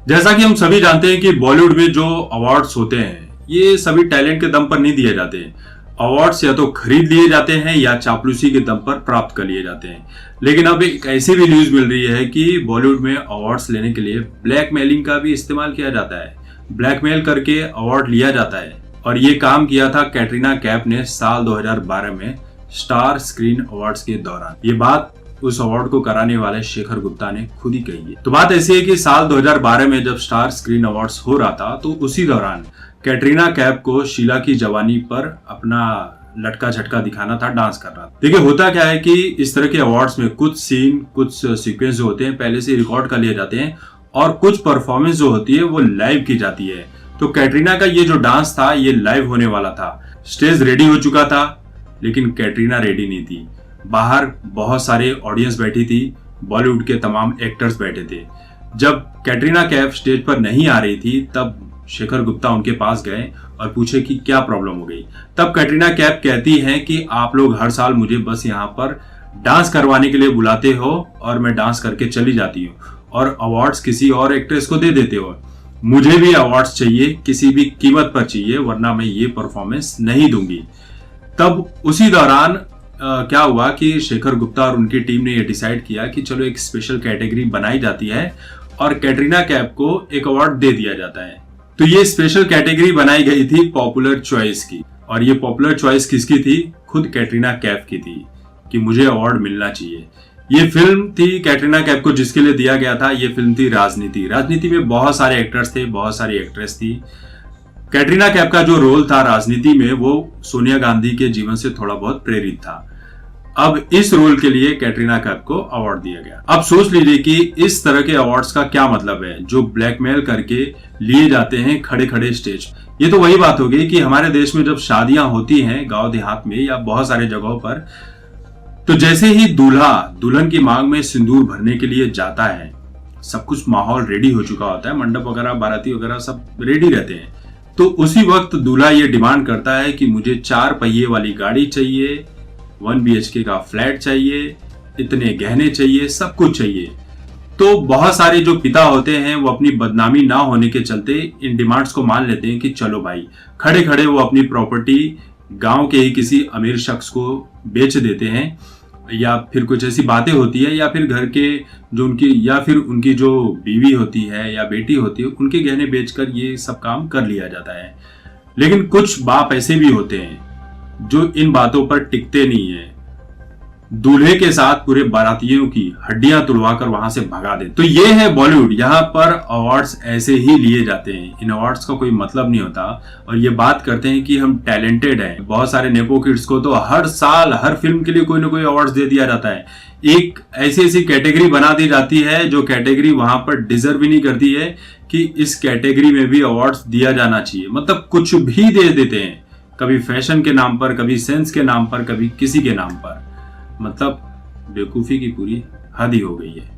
जैसा कि हम सभी जानते हैं कि बॉलीवुड में जो अवार्ड्स होते हैं ये सभी टैलेंट के दम पर नहीं दिए जाते हैं। अवार्ड्स या तो खरीद लिए जाते हैं या चापलूसी के दम पर प्राप्त कर लिए जाते हैं। लेकिन अब एक ऐसी भी न्यूज मिल रही है कि बॉलीवुड में अवार्ड्स लेने के लिए ब्लैकमेलिंग का भी इस्तेमाल किया जाता है। ब्लैकमेल करके अवार्ड लिया जाता है और ये काम किया था कैटरीना कैफ ने साल 2012 में स्टार स्क्रीन अवार्ड्स के दौरान। ये बात उस अवार्ड को कराने वाले शेखर गुप्ता ने खुद ही कही है। तो बात ऐसी है कि साल 2012 में जब स्टार स्क्रीन अवार्ड्स हो रहा था तो उसी दौरान कैटरीना कैफ को शीला की जवानी पर अपना लटका झटका दिखाना था, डांस कर रहा था। देखिए होता क्या है कि इस तरह के अवार्ड्स में कुछ सीन, कुछ सीक्वेंस जो होते हैं पहले से रिकॉर्ड कर लिए जाते हैं और कुछ परफॉर्मेंस जो होती है वो लाइव की जाती है। तो कैटरीना का ये जो डांस था ये लाइव होने वाला था। स्टेज रेडी हो चुका था लेकिन कैटरीना रेडी नहीं थी। बाहर बहुत सारे ऑडियंस बैठी थी, बॉलीवुड के तमाम एक्टर्स बैठे थे। जब कैटरीना कैफ स्टेज पर नहीं आ रही थी तब शेखर गुप्ता उनके पास गए और पूछे कि क्या प्रॉब्लम हो गई। तब कैटरीना कैफ कहती हैं कि आप लोग हर साल मुझे बस यहाँ पर डांस करवाने के लिए बुलाते हो और मैं डांस करके चली जाती हूँ और अवार्ड्स किसी और एक्ट्रेस को दे देते हो। मुझे भी अवार्ड्स चाहिए, किसी भी कीमत पर चाहिए, वरना मैं ये परफॉर्मेंस नहीं दूंगी। तब उसी दौरान क्या हुआ कि शेखर गुप्ता और उनकी टीम ने यह डिसाइड किया कि चलो एक स्पेशल कैटेगरी बनाई जाती है और कैटरीना कैफ को एक अवार्ड दे दिया जाता है। तो ये स्पेशल कैटेगरी बनाई गई थी पॉपुलर चॉइस की। और ये पॉपुलर चॉइस किसकी थी? खुद कैटरीना कैफ की थी कि मुझे अवार्ड मिलना चाहिए। ये फिल्म थी कैटरीना कैफ को जिसके लिए दिया गया था, ये फिल्म थी राजनीति। राजनीति में बहुत सारे एक्टर्स थे, बहुत सारी एक्ट्रेस थी। कैटरीना कैफ का जो रोल था राजनीति में वो सोनिया गांधी के जीवन से थोड़ा बहुत प्रेरित था। अब इस रोल के लिए कैटरीना कैफ को अवार्ड दिया गया। अब सोच लीजिए कि इस तरह के अवार्ड्स का क्या मतलब है जो ब्लैकमेल करके लिए जाते हैं खड़े खड़े स्टेज। ये तो वही बात हो गई कि हमारे देश में जब शादियां होती हैं गांव देहात में या बहुत सारे जगहों पर, तो जैसे ही दूल्हा दुल्हन की मांग में सिंदूर भरने के लिए जाता है, सब कुछ माहौल रेडी हो चुका होता है, मंडप वगैरह, बाराती वगैरह सब रेडी रहते हैं। तो उसी वक्त दूल्हा ये डिमांड करता है कि मुझे 4 पहिए वाली गाड़ी चाहिए, 1 BHK का फ्लैट चाहिए, इतने गहने चाहिए, सब कुछ चाहिए। तो बहुत सारे जो पिता होते हैं वो अपनी बदनामी ना होने के चलते इन डिमांड्स को मान लेते हैं कि चलो भाई, खड़े खड़े वो अपनी प्रॉपर्टी गांव के ही किसी अमीर शख्स को बेच देते हैं, या फिर कुछ ऐसी बातें होती है, या फिर घर के जो उनकी या फिर उनकी जो बीवी होती है या बेटी होती है उनके गहने बेचकर ये सब काम कर लिया जाता है। लेकिन कुछ बाप ऐसे भी होते हैं जो इन बातों पर टिकते नहीं है, दूल्हे के साथ पूरे बारातियों की हड्डियां तुड़वाकर वहां से भगा दे। तो ये है बॉलीवुड। यहाँ पर अवार्ड्स ऐसे ही लिए जाते हैं, इन अवार्ड्स का कोई मतलब नहीं होता और ये बात करते हैं कि हम टैलेंटेड हैं। बहुत सारे नेपो किड्स को तो हर साल हर फिल्म के लिए कोई ना कोई अवार्ड्स दे दिया जाता है। एक ऐसी कैटेगरी बना दी जाती है जो कैटेगरी वहां पर डिजर्व भी नहीं करती है कि इस कैटेगरी में भी अवार्ड्स दिया जाना चाहिए। मतलब कुछ भी दे देते हैं, कभी फैशन के नाम पर, कभी सेंस के नाम पर, कभी किसी के नाम पर। मतलब बेवकूफी की पूरी हद ही हो गई है।